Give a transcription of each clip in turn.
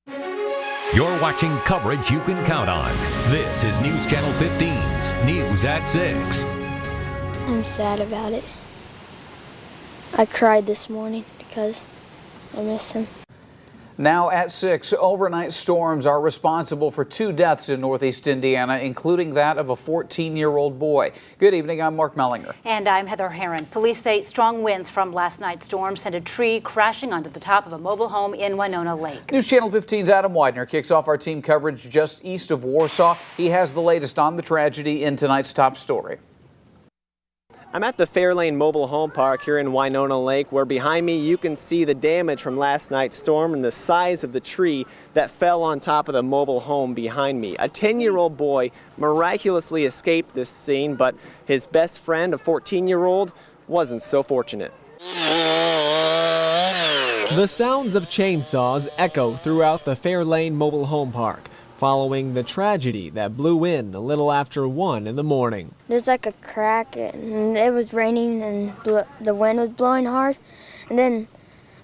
You're watching coverage you can count on. This is News Channel 15's News at 6. I'm sad about it. I cried this morning because I miss him. Now at 6, overnight storms are responsible for 2 deaths in northeast Indiana, including that of a 14-year-old boy. Good evening, I'm Mark Mellinger. And I'm Heather Herron. Police say strong winds from last night's storm sent a tree crashing onto the top of a mobile home in Winona Lake. News Channel 15's Adam Widener kicks off our team coverage just east of Warsaw. He has the latest on the tragedy in tonight's top story. I'm at the Fairlane Mobile Home Park here in Winona Lake, where behind me you can see the damage from last night's storm and the size of the tree that fell on top of the mobile home behind me. A 10-year-old boy miraculously escaped this scene, but his best friend, a 14-year-old, wasn't so fortunate. The sounds of chainsaws echo throughout the Fairlane Mobile Home Park, following the tragedy that blew in a little after 1 in the morning. There's like a crack, and it was raining, and the wind was blowing hard. And then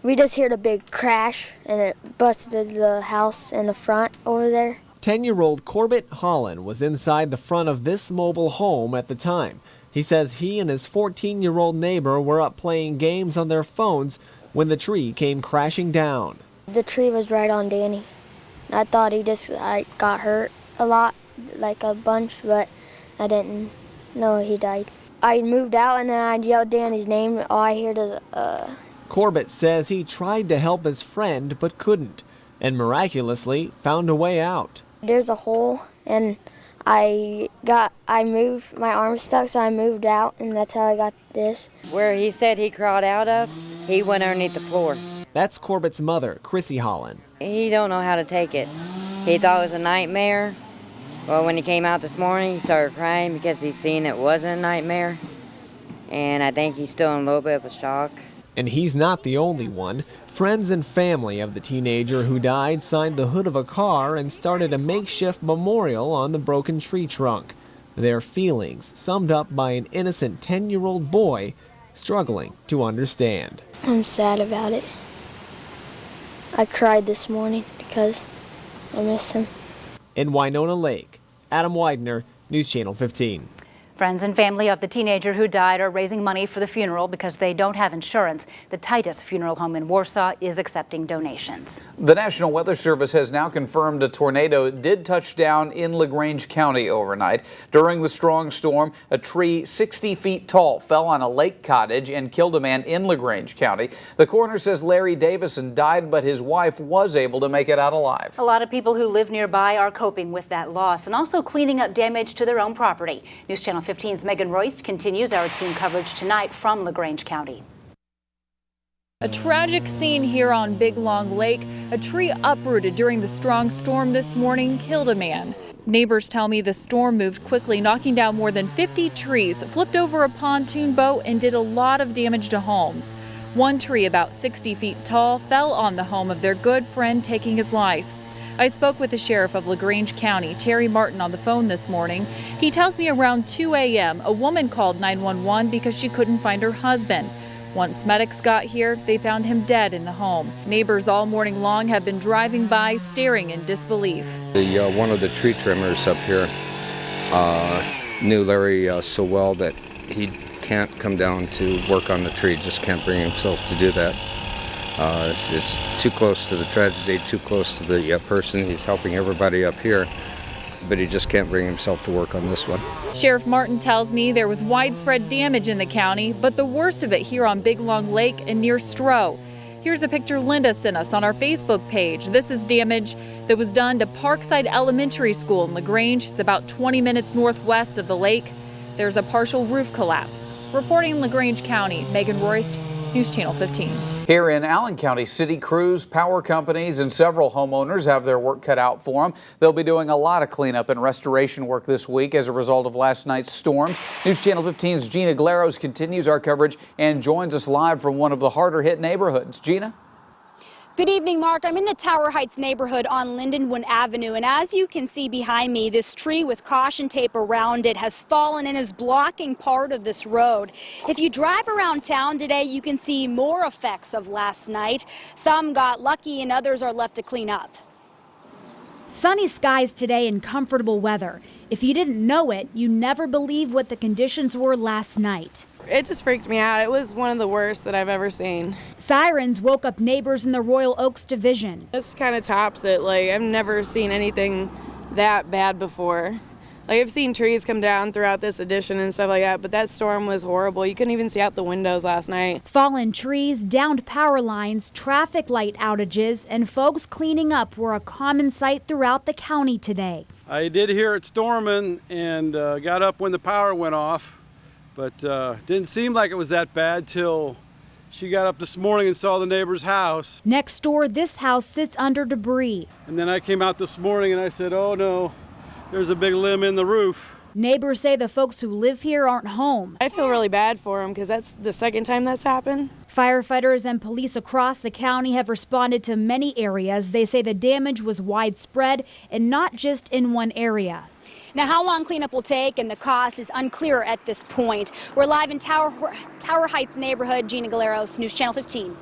we just heard a big crash, and it busted the house in the front over there. 10-year-old Corbett Holland was inside the front of this mobile home at the time. He says he and his 14-year-old neighbor were up playing games on their phones when the tree came crashing down. The tree was right on Danny. I thought he just got hurt a lot, like a bunch, but I didn't know he died. I moved out and then I yelled Danny's name. All I heard is, Corbett says he tried to help his friend but couldn't, and miraculously found a way out. There's a hole, and I moved, my arm was stuck, so I moved out, and that's how I got this. Where he said he crawled out of, he went underneath the floor. That's Corbett's mother, Chrissy Holland. He don't know how to take it. He thought it was a nightmare. Well, when he came out this morning, he started crying because he seen it wasn't a nightmare. And I think he's still in a little bit of a shock. And he's not the only one. Friends and family of the teenager who died signed the hood of a car and started a makeshift memorial on the broken tree trunk. Their feelings summed up by an innocent 10-year-old boy struggling to understand. I'm sad about it. I cried this morning because I miss him. In Winona Lake, Adam Widener, News Channel 15. Friends and family of the teenager who died are raising money for the funeral because they don't have insurance. The Titus Funeral Home in Warsaw is accepting donations. The National Weather Service has now confirmed a tornado did touch down in LaGrange County overnight. During the strong storm, a tree 60 feet tall fell on a lake cottage and killed a man in LaGrange County. The coroner says Larry Davison died, but his wife was able to make it out alive. A lot of people who live nearby are coping with that loss and also cleaning up damage to their own property. News Channel 15's Megan Royst continues our team coverage tonight from LaGrange County. A tragic scene here on Big Long Lake. A tree uprooted during the strong storm this morning killed a man. Neighbors tell me the storm moved quickly, knocking down more than 50 trees, flipped over a pontoon boat, and did a lot of damage to homes. One tree about 60 feet tall fell on the home of their good friend, taking his life. I spoke with the sheriff of LaGrange County, Terry Martin, on the phone this morning. He tells me around 2 a.m. a woman called 911 because she couldn't find her husband. Once medics got here, they found him dead in the home. Neighbors all morning long have been driving by, staring in disbelief. One of the tree trimmers up here knew Larry so well that he can't come down to work on the tree, just can't bring himself to do that. It's too close to the tragedy, too close to the person. He's helping everybody up here, but he just can't bring himself to work on this one. Sheriff Martin tells me there was widespread damage in the county, but the worst of it here on Big Long Lake and near Stroh. Here's a picture Linda sent us on our Facebook page. This is damage that was done to Parkside Elementary School in LaGrange. It's about 20 minutes northwest of the lake. There's a partial roof collapse. Reporting in LaGrange County, Megan Royst, News Channel 15. Here in Allen County, city crews, power companies, and several homeowners have their work cut out for them. They'll be doing a lot of cleanup and restoration work this week as a result of last night's storms. News Channel 15's Gina Glaros continues our coverage and joins us live from one of the harder hit neighborhoods. Gina? Good evening, Mark. I'm in the Tower Heights neighborhood on Lindenwood Avenue, and as you can see behind me, this tree with caution tape around it has fallen and is blocking part of this road. If you drive around town today, you can see more effects of last night. Some got lucky and others are left to clean up. Sunny skies today and comfortable weather. If you didn't know it, you never believe what the conditions were last night. It just freaked me out. It was one of the worst that I've ever seen. Sirens woke up neighbors in the Royal Oaks division. This kind of tops it. Like, I've never seen anything that bad before. Like, I've seen trees come down throughout this edition and stuff like that, but that storm was horrible. You couldn't even see out the windows last night. Fallen trees, downed power lines, traffic light outages, and folks cleaning up were a common sight throughout the county today. I did hear it storming and got up when the power went off, but didn't seem like it was that bad till she got up this morning and saw the neighbor's house. Next door, this house sits under debris. And then I came out this morning and I said, oh no, there's a big limb in the roof. Neighbors say the folks who live here aren't home. I feel really bad for them because that's the second time that's happened. Firefighters and police across the county have responded to many areas. They say the damage was widespread and not just in one area. Now, how long cleanup will take and the cost is unclear at this point. We're live in Tower Heights neighborhood. Gina Galeros, News Channel 15.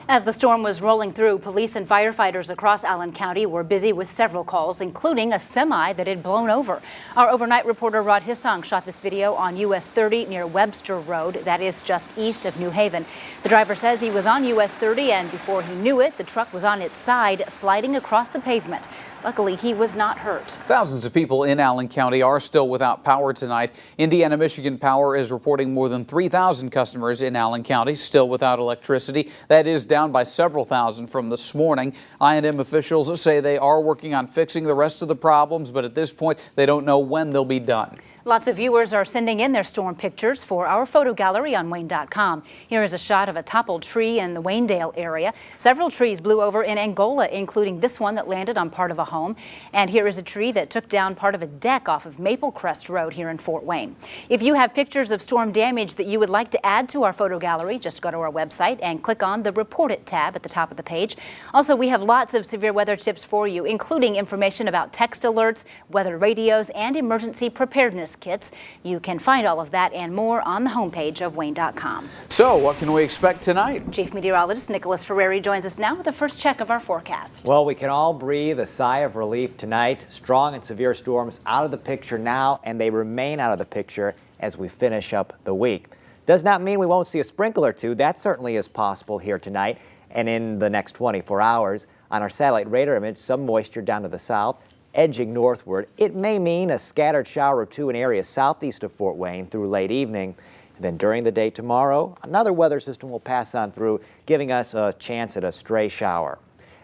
As the storm was rolling through, police and firefighters across Allen County were busy with several calls, including a semi that had blown over. Our overnight reporter Rod Hissong shot this video on US 30 near Webster Road, that is just east of New Haven. The driver says he was on US 30 and before he knew it, the truck was on its side, sliding across the pavement. Luckily, he was not hurt. Thousands of people in Allen County are still without power tonight. Indiana Michigan Power is reporting more than 3,000 customers in Allen County still without electricity. That is down by several thousand from this morning. I&M officials say they are working on fixing the rest of the problems, but at this point, they don't know when they'll be done. Lots of viewers are sending in their storm pictures for our photo gallery on Wayne.com. Here is a shot of a toppled tree in the Waynedale area. Several trees blew over in Angola, including this one that landed on part of a home. And here is a tree that took down part of a deck off of Maple Crest Road here in Fort Wayne. If you have pictures of storm damage that you would like to add to our photo gallery, just go to our website and click on the Report It tab at the top of the page. Also, we have lots of severe weather tips for you, including information about text alerts, weather radios, and emergency preparedness kits. You can find all of that and more on the homepage of Wayne.com. So what can we expect tonight? Chief Meteorologist Nicholas Ferreri joins us now with the first check of our forecast. Well, we can all breathe a sigh of relief tonight. Strong and severe storms out of the picture now, and they remain out of the picture as we finish up the week. Does not mean we won't see a sprinkle or two. That certainly is possible here tonight and in the next 24 hours. On our satellite radar image, some moisture down to the south, edging northward. It may mean a scattered shower or two in areas southeast of Fort Wayne through late evening. And then during the day tomorrow, another weather system will pass on through, giving us a chance at a stray shower.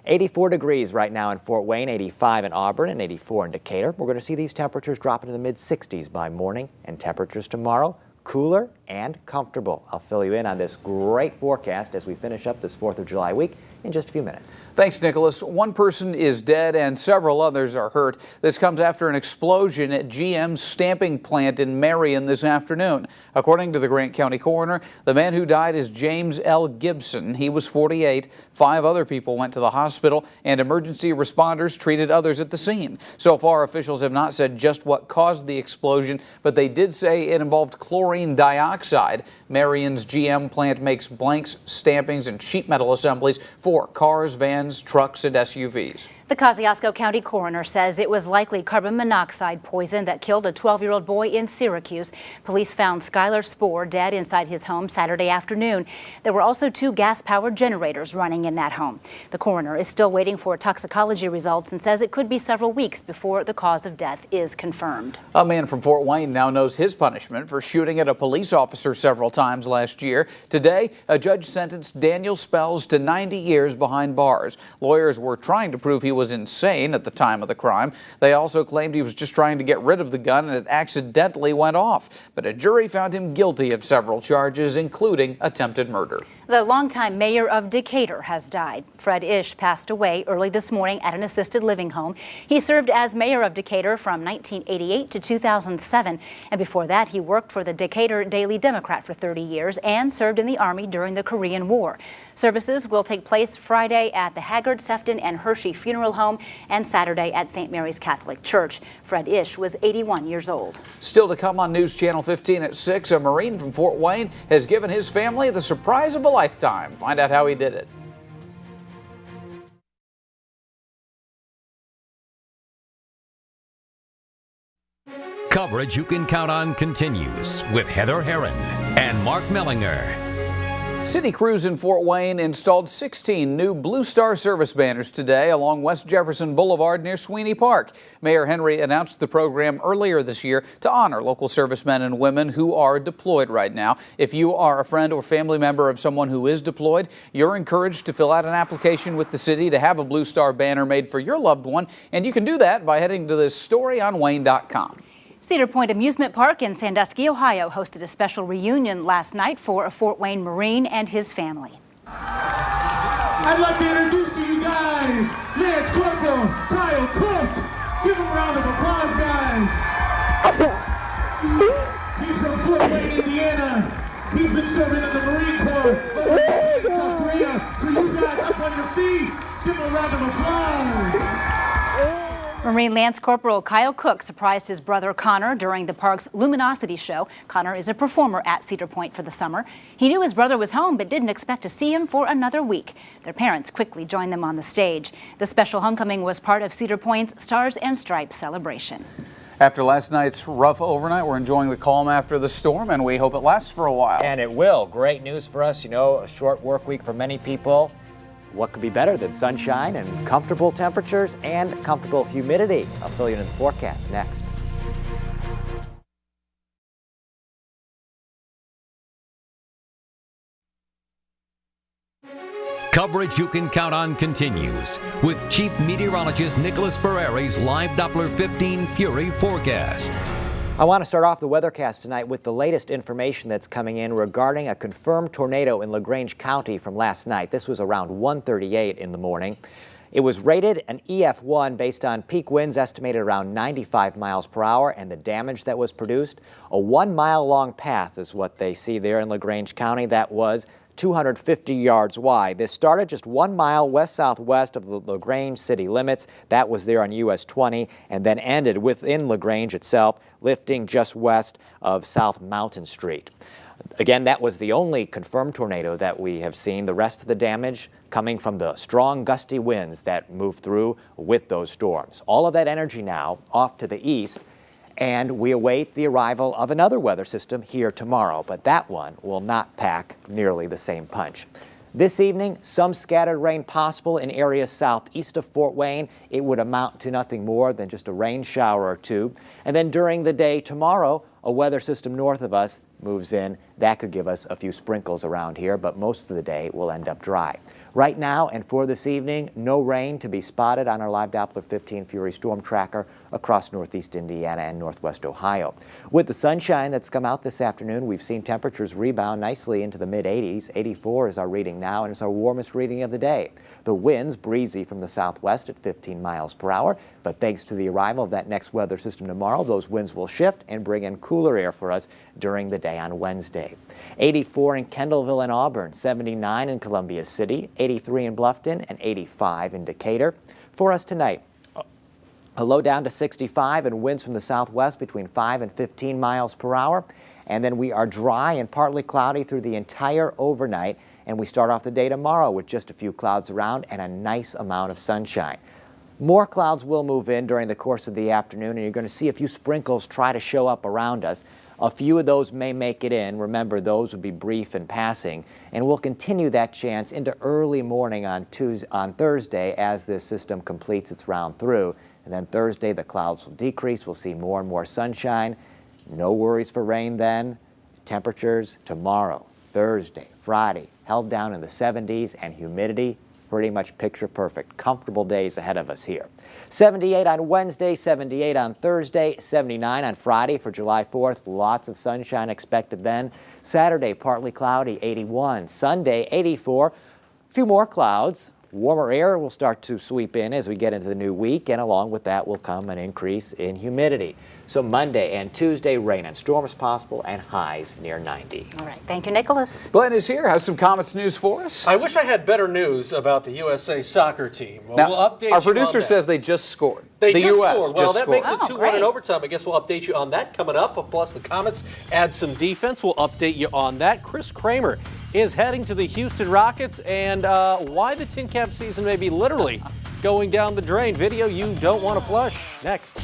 84 degrees right now in Fort Wayne, 85 in Auburn, and 84 in Decatur. We're going to see these temperatures drop into the mid-60s by morning, and temperatures tomorrow cooler and comfortable. I'll fill you in on this great forecast as we finish up this 4th of July week in just a few minutes. Thanks, Nicholas. One person is dead and several others are hurt. This comes after an explosion at GM's stamping plant in Marion this afternoon. According to the Grant County coroner, the man who died is James L. Gibson. He was 48. 5 other people went to the hospital and emergency responders treated others at the scene. So far, officials have not said just what caused the explosion, but they did say it involved chlorine dioxide. Marion's GM plant makes blanks, stampings, and sheet metal assemblies for cars, vans, trucks, and SUVs. The Kosciuszko County coroner says it was likely carbon monoxide poison that killed a 12-year-old boy in Syracuse. Police found Skylar Spoor dead inside his home Saturday afternoon. There were also 2 gas-powered generators running in that home. The coroner is still waiting for toxicology results and says it could be several weeks before the cause of death is confirmed. A man from Fort Wayne now knows his punishment for shooting at a police officer several times last year. Today, a judge sentenced Daniel Spells to 90 years behind bars. Lawyers were trying to prove he was insane at the time of the crime. They also claimed he was just trying to get rid of the gun and it accidentally went off. But a jury found him guilty of several charges, including attempted murder. The longtime mayor of Decatur has died. Fred Ish passed away early this morning at an assisted living home. He served as mayor of Decatur from 1988 to 2007. And before that, he worked for the Decatur Daily Democrat for 30 years and served in the Army during the Korean War. Services will take place Friday at the Haggard, Sefton, and Hershey Funeral Home and Saturday at St. Mary's Catholic Church. Fred Ish was 81 years old. Still to come on News Channel 15 at 6, a Marine from Fort Wayne has given his family the surprise of a lifetime. Find out how he did it. Coverage you can count on continues with Heather Herron and Mark Mellinger. City crews in Fort Wayne installed 16 new Blue Star service banners today along West Jefferson Boulevard near Sweeney Park. Mayor Henry announced the program earlier this year to honor local servicemen and women who are deployed right now. If you are a friend or family member of someone who is deployed, you're encouraged to fill out an application with the city to have a Blue Star banner made for your loved one. And you can do that by heading to this story on Wayne.com. Cedar Point Amusement Park in Sandusky, Ohio hosted a special reunion last night for a Fort Wayne Marine and his family. I'd like to introduce to you guys Lance Corporal Kyle Cook. Give him a round of applause, guys. He's from Fort Wayne, Indiana. He's been serving in the Marine Corps over in South Korea. So you guys up on your feet, give him a round of applause. Marine Lance Corporal Kyle Cook surprised his brother Connor during the park's Luminosity show. Connor is a performer at Cedar Point for the summer. He knew his brother was home but didn't expect to see him for another week. Their parents quickly joined them on the stage. The special homecoming was part of Cedar Point's Stars and Stripes celebration. After last night's rough overnight, we're enjoying the calm after the storm, and we hope it lasts for a while. And it will. Great news for us. You know, a short work week for many people. What could be better than sunshine and comfortable temperatures and comfortable humidity? I'll fill you in the forecast next. Coverage you can count on continues with Chief Meteorologist Nicholas Ferreri's live Doppler 15 Fury forecast. I want to start off the weathercast tonight with the latest information that's coming in regarding a confirmed tornado in LaGrange County from last night. This was around 1:38 in the morning. It was rated an EF1 based on peak winds estimated around 95 miles per hour and the damage that was produced. A 1-mile-long path is what they see there in LaGrange County. That was 250 yards wide. This started just 1 mile west-southwest of the LaGrange city limits. That was there on US 20 and then ended within LaGrange itself, lifting just west of South Mountain Street. Again, that was the only confirmed tornado that we have seen. The rest of the damage coming from the strong gusty winds that moved through with those storms. All of that energy now off to the east, and we await the arrival of another weather system here tomorrow, but that one will not pack nearly the same punch. This evening, some scattered rain possible in areas southeast of Fort Wayne. It would amount to nothing more than just a rain shower or two. And then during the day tomorrow, a weather system north of us moves in. That could give us a few sprinkles around here, but most of the day will end up dry. Right now and for this evening, no rain to be spotted on our live Doppler 15 Fury storm tracker across northeast Indiana and northwest Ohio. With the sunshine that's come out this afternoon, we've seen temperatures rebound nicely into the mid-80s. 84 is our reading now, and it's our warmest reading of the day. The winds breezy from the southwest at 15 miles per hour, but thanks to the arrival of that next weather system tomorrow, those winds will shift and bring in cooler air for us during the day on Wednesday. 84 in Kendallville and Auburn, 79 in Columbia City, 83 in Bluffton, and 85 in Decatur. For us tonight, a low down to 65 and winds from the southwest between 5 and 15 miles per hour. And then we are dry and partly cloudy through the entire overnight. And we start off the day tomorrow with just a few clouds around and a nice amount of sunshine. More clouds will move in during the course of the afternoon, and you're going to see a few sprinkles try to show up around us. A few of those may make it in. Remember, those would be brief and passing. And we'll continue that chance into early morning on Thursday as this system completes its round through. And then Thursday, the clouds will decrease. We'll see more and more sunshine. No worries for rain then. Temperatures tomorrow, Thursday, Friday, held down in the 70s, and humidity pretty much picture perfect. Comfortable days ahead of us here. 78 on Wednesday, 78 on Thursday, 79 on Friday for July 4th. Lots of sunshine expected then. Saturday, partly cloudy, 81. Sunday, 84. A few more clouds. Warmer air will start to sweep in as we get into the new week, and along with that will come an increase in humidity. So Monday and Tuesday, rain and storms possible and highs near 90. All right. Thank you, Nicholas. Glenn is here. Has some Comets news for us. I wish I had better news about the USA soccer team. Well, now, we'll update our you producer on that. says they just scored. They the just US scored. Well, just that scored. makes it 2-1 in overtime. I guess we'll update you on that coming up. Plus, the Comets add some defense. We'll update you on that. Chris Kramer is heading to the Houston Rockets, and why the Tin Cap season may be literally going down the drain. Video you don't want to flush. Next.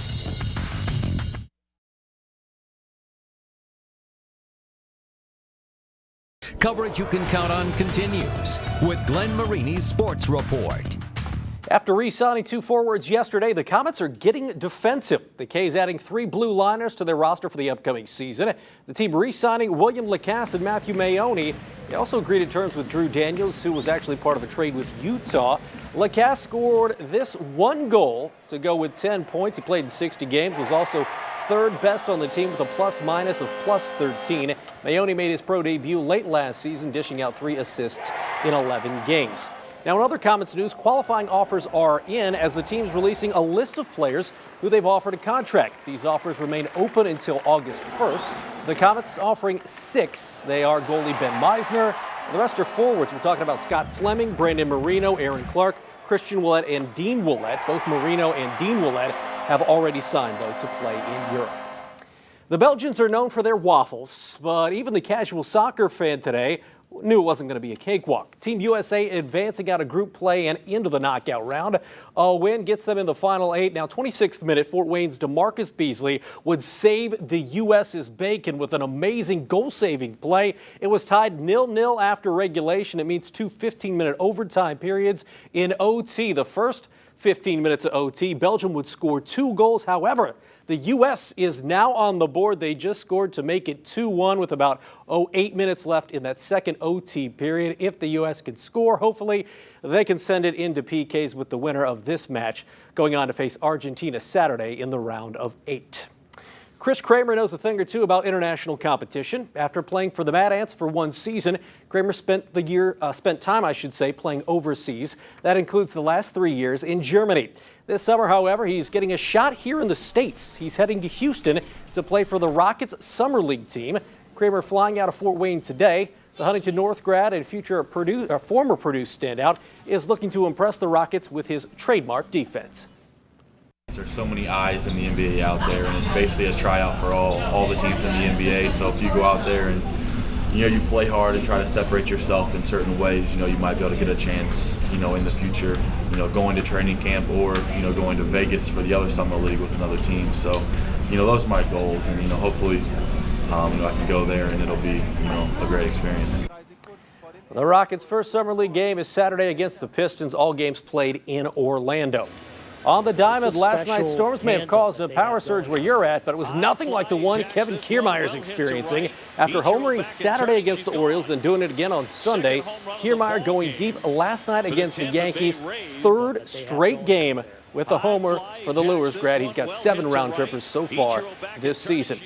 Coverage you can count on continues with Glenn Marini's Sports Report. After re-signing 2 forwards yesterday, the Comets are getting defensive. The K's adding 3 blue liners to their roster for the upcoming season. The team re-signing William Lacasse and Matthew Maione. They also agreed to terms with Drew Daniels, who was actually part of a trade with Utah. Lacasse scored this 1 goal to go with 10 points. He played in 60 games, was also 3rd best on the team with a plus-minus of +13. Maione made his pro debut late last season, dishing out 3 assists in 11 games. Now, in other Comets news, qualifying offers are in as the team's releasing a list of players who they've offered a contract. These offers remain open until August 1st. The Comets offering 6. They are goalie Ben Meisner. The rest are forwards. We're talking about Scott Fleming, Brandon Marino, Aaron Clark, Christian Ouellet, and Dean Ouellet. Both Marino and Dean Ouellet have already signed, though, to play in Europe. The Belgians are known for their waffles, but even the casual soccer fan today knew it wasn't going to be a cakewalk. Team USA advancing out of group play and into the knockout round. A win gets them in the final 8. Now, 26th minute, Fort Wayne's DeMarcus Beasley would save the U.S.'s bacon with an amazing goal-saving play. It was tied 0-0 after regulation. It means 2 15-minute overtime periods in OT. The first 15 minutes of OT, Belgium would score 2 goals. However, the U.S. is now on the board. They just scored to make it 2-1 with about 8 minutes left in that second OT period. If the U.S. can score, hopefully they can send it into PKs with the winner of this match going on to face Argentina Saturday in the round of 8. Chris Kramer knows a thing or two about international competition. After playing for the Mad Ants for 1 season, Kramer spent time playing overseas. That includes the last 3 years in Germany. This summer, however, he's getting a shot here in the States. He's heading to Houston to play for the Rockets Summer League team. Kramer flying out of Fort Wayne today. The Huntington North grad and former Purdue standout is looking to impress the Rockets with his trademark defense. There's so many eyes in the NBA out there, and it's basically a tryout for all the teams in the NBA. So if you go out there and you play hard and try to separate yourself in certain ways, you might be able to get a chance, in the future, going to training camp or going to Vegas for the other summer league with another team. So, those are my goals, and hopefully, I can go there and it'll be a great experience. The Rockets' first summer league game is Saturday against the Pistons. All games played in Orlando. On the diamond, last night's storms may have caused a power surge where you're at, but it was nothing like the one Kevin Kiermaier's experiencing. After homering Saturday against the Orioles, then doing it again on Sunday, Kiermaier going deep last night against the Yankees. 3rd straight game with a homer for the Lures grad. He's got 7 round-trippers so far this season.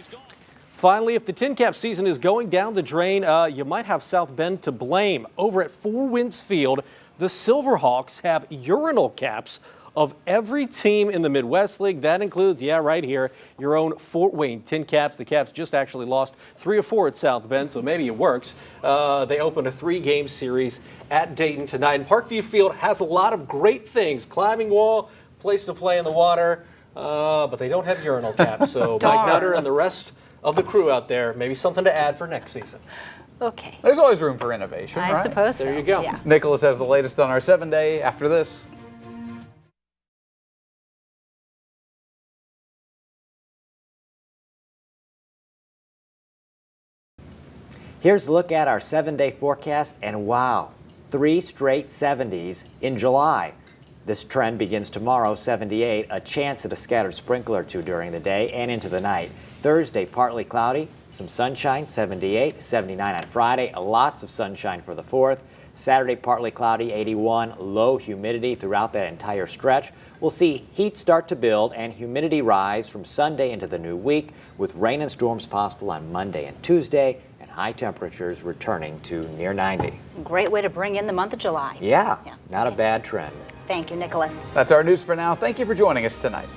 Finally, if the Tin Cap season is going down the drain, you might have South Bend to blame. Over at Four Winds Field, the Silverhawks have urinal caps of every team in the Midwest League. That includes, right here, your own Fort Wayne Tin Caps. The Caps just actually lost 3 of 4 at South Bend, so maybe it works. They opened a 3-game series at Dayton tonight. And Parkview Field has a lot of great things. Climbing wall, place to play in the water, but they don't have urinal caps. So Mike Nutter and the rest of the crew out there, maybe something to add for next season. Okay. There's always room for innovation, I right? suppose so. There you go. Yeah. Nicholas has the latest on our 7-day after this. Here's a look at our 7-day forecast, and wow, 3 straight 70s in July. This trend begins tomorrow, 78, a chance at a scattered sprinkle or 2 during the day and into the night. Thursday, partly cloudy, some sunshine, 78, 79 on Friday, lots of sunshine for the 4th. Saturday, partly cloudy, 81, low humidity throughout that entire stretch. We'll see heat start to build and humidity rise from Sunday into the new week, with rain and storms possible on Monday and Tuesday, and high temperatures returning to near 90. Great way to bring in the month of July. Yeah. Not a bad trend. Thank you, Nicholas. That's our news for now. Thank you for joining us tonight.